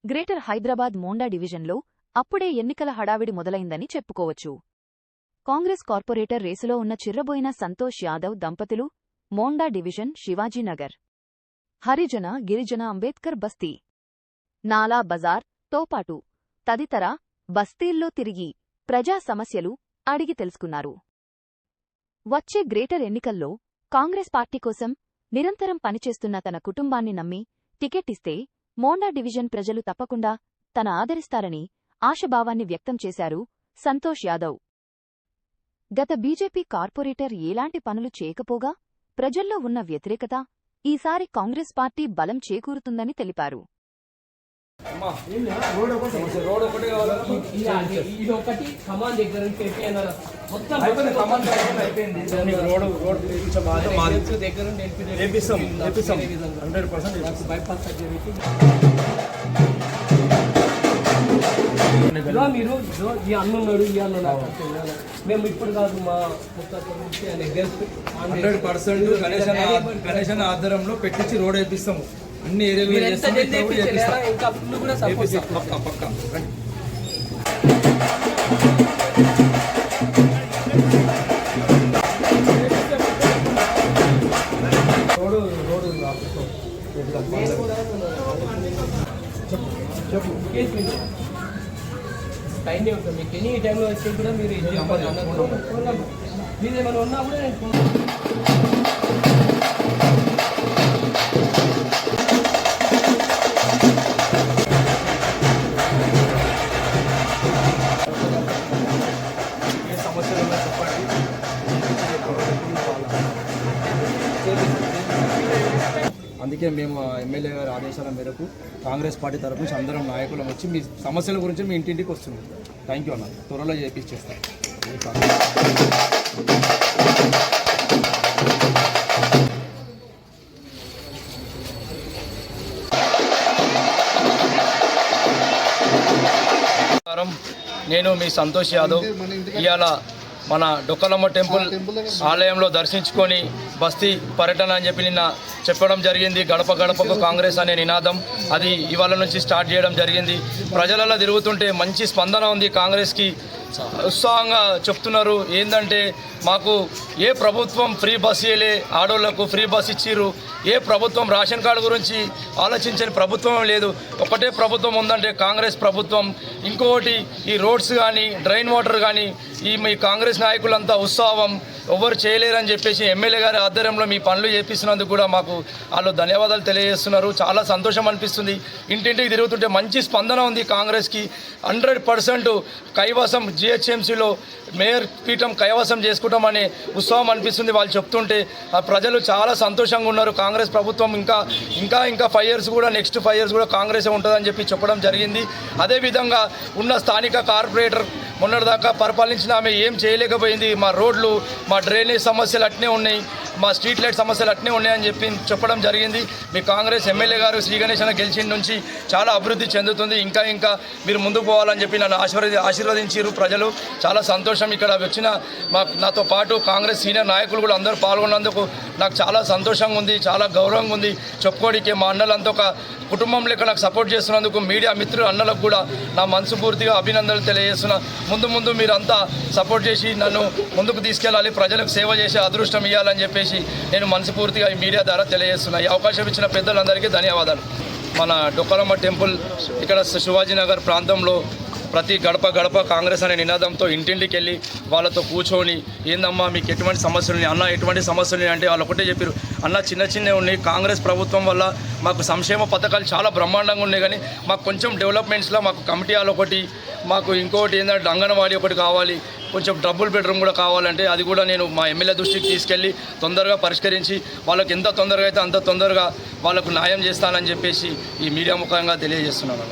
Greater Hyderabad Monda డివిజన్లో అప్పుడే ఎన్నికల హడావిడి మొదలైందని చెప్పుకోవచ్చు. కాంగ్రెస్ కార్పొరేటర్ రేసులో ఉన్న చిర్రబోయిన సంతోష్ యాదవ్ దంపతులు మోండా డివిజన్ శివాజీనగర్, హరిజన గిరిజన అంబేద్కర్ బస్తీ, నాలా బజార్ తోపాటు తదితర బస్తీల్లో తిరిగి ప్రజా సమస్యలు అడిగి తెలుసుకున్నారు. వచ్చే గ్రేటర్ ఎన్నికల్లో కాంగ్రెస్ పార్టీ కోసం నిరంతరం పనిచేస్తున్న తన కుటుంబాన్ని నమ్మి టికెట్ ఇస్తే మోండా డివిజన్ ప్రజలు తప్పకుండా తన ఆదరిస్తారని ఆశాభావాన్ని వ్యక్తం చేశారు సంతోష్ యాదవ్. గత బీజేపీ కార్పొరేటర్ ఎలాంటి పనులు చేయకపోగా ప్రజల్లో ఉన్న వ్యతిరేకత ఈసారి కాంగ్రెస్ పార్టీ బలం చేకూరుతుందని తెలిపారు. మీరు ఈ అన్నున్నాడు ఈ అన్నాడు మేము ఇప్పుడు కాదు మా 100% ఆధారంలో పెట్టించి రోడ్ వేపిస్తాము. అన్ని టైం ఉంటుంది మీకు ఎనీ టైంలో వచ్చి కూడా మీరు మీరేమైనా ఉన్నా కూడా నేను అందుకే మేము ఎమ్మెల్యే గారి ఆదేశాల మేరకు కాంగ్రెస్ పార్టీ తరఫు నుంచి అందరం నాయకులం వచ్చి మీ సమస్యల గురించి మీ ఇంటింటికి వస్తున్నాం. థ్యాంక్ యూ అన్న, త్వరలో చేపిచ్చేస్తాం. నేను మీ సంతోష్ యాదవ్. ఇవాళ మన డొక్కలమ్మ టెంపుల్ ఆలయంలో దర్శించుకొని బస్తీ పర్యటన అని చెప్పి నిన్న చెప్పడం జరిగింది. గడప గడపకు కాంగ్రెస్ అనే నినాదం అది ఇవాళ నుంచి స్టార్ట్ చేయడం జరిగింది. ప్రజలలో తిరుగుతుంటే మంచి స్పందన ఉంది. కాంగ్రెస్కి ఉత్సాహంగా చెప్తున్నారు. ఏంటంటే మాకు ఏ ప్రభుత్వం ఫ్రీ బస్ ఇయ్యలే, ఆడోళ్లకు ఫ్రీ బస్ ఇచ్చిర్రు. ఏ ప్రభుత్వం రేషన్ కార్డు గురించి ఆలోచించని ప్రభుత్వం లేదు. ఒకటే ప్రభుత్వం ఉందంటే కాంగ్రెస్ ప్రభుత్వం. ఇంకొకటి ఈ రోడ్స్ కానీ డ్రైన్ వాటర్ కానీ మీ కాంగ్రెస్ నాయకులంతా ఉత్సాహం ఎవరు చేయలేరని చెప్పేసి ఎమ్మెల్యే గారి ఆధ్వర్యంలో మీ పనులు చేపిస్తున్నందుకు కూడా మాకు వాళ్ళు ధన్యవాదాలు తెలియజేస్తున్నారు. చాలా సంతోషం అనిపిస్తుంది. ఇంటింటికి తిరుగుతుంటే మంచి స్పందన ఉంది. కాంగ్రెస్కి 100% కైవసం జిహెచ్ఎంసీలో మేయర్ పీఠం కైవసం చేసుకుంటామనే ఉత్సాహం అనిపిస్తుంది వాళ్ళు చెప్తుంటే. ఆ ప్రజలు చాలా సంతోషంగా ఉన్నారు. కాంగ్రెస్ ప్రభుత్వం ఇంకా 5 years కూడా నెక్స్ట్ 5 years కూడా కాంగ్రెసే ఉంటుందని చెప్పి చెప్పడం జరిగింది. అదేవిధంగా ఉన్న స్థానిక కార్పొరేటర్ మొన్నటిదాకా పరిపాలించిన ఆమె ఏం చేయలేకపోయింది. మా రోడ్లు, మా డ్రైనేజ్ సమస్యలు అట్నే ఉన్నాయి, మా స్ట్రీట్ లైట్ సమస్యలు అట్నే ఉన్నాయని చెప్పడం జరిగింది. మీ కాంగ్రెస్ ఎమ్మెల్యే గారు శ్రీ గణేశన గెలిచిన నుంచి చాలా అభివృద్ధి చెందుతుంది. ఇంకా మీరు ముందుకు పోవాలని చెప్పి నన్ను ఆశీర్వదించారు ప్రజలు. చాలా సంతోషం. ఇక్కడ వచ్చిన నాతో పాటు కాంగ్రెస్ సీనియర్ నాయకులు కూడా అందరూ పాల్గొన్నందుకు నాకు చాలా సంతోషంగా ఉంది, చాలా గౌరవంగా ఉంది. చెప్పుకోడికే మా అన్నలంతా ఒక కుటుంబం లెక్క నాకు సపోర్ట్ చేస్తున్నందుకు మీడియా మిత్రులు అన్నలకు కూడా నా మనస్ఫూర్తిగా అభినందనలు తెలియజేస్తున్నా. ముందు మీరంతా సపోర్ట్ చేసి నన్ను ముందుకు తీసుకెళ్ళాలి, ప్రజలకు సేవ చేసే అదృష్టం ఇవ్వాలని చెప్పేసి నేను మనస్ఫూర్తిగా ఈ మీడియా ద్వారా తెలియజేస్తున్నా. ఈ అవకాశం ఇచ్చిన పెద్దలందరికీ ధన్యవాదాలు. మన డొక్కలమ్మ టెంపుల్ ఇక్కడ శివాజీనగర్ ప్రాంతంలో ప్రతి గడప కాంగ్రెస్ అనే నినాదంతో ఇంటింటికి వెళ్ళి వాళ్ళతో కూర్చొని ఏందమ్మా మీకు ఎటువంటి సమస్యలు ఉన్నాయి, అన్న ఎటువంటి సమస్యలు ఉన్నాయి అంటే వాళ్ళు ఒకటే చెప్పారు, అన్న చిన్నవి ఉన్నాయి. కాంగ్రెస్ ప్రభుత్వం వల్ల మాకు సంక్షేమ పథకాలు చాలా బ్రహ్మాండంగా ఉన్నాయి, కానీ మాకు కొంచెం డెవలప్మెంట్స్లో మాకు కమిటీ హాల్ ఒకటి, మాకు ఇంకోటి ఏంటంటే అంగన్వాడీ ఒకటి కావాలి, కొంచెం డబుల్ బెడ్రూమ్ కూడా కావాలంటే అది కూడా నేను మా ఎమ్మెల్యే దృష్టికి తీసుకెళ్ళి తొందరగా పరిష్కరించి వాళ్ళకి ఎంత తొందరగా అయితే అంత తొందరగా వాళ్ళకు న్యాయం చేస్తానని చెప్పేసి ఈ మీడియా ముఖంగా తెలియజేస్తున్నాను.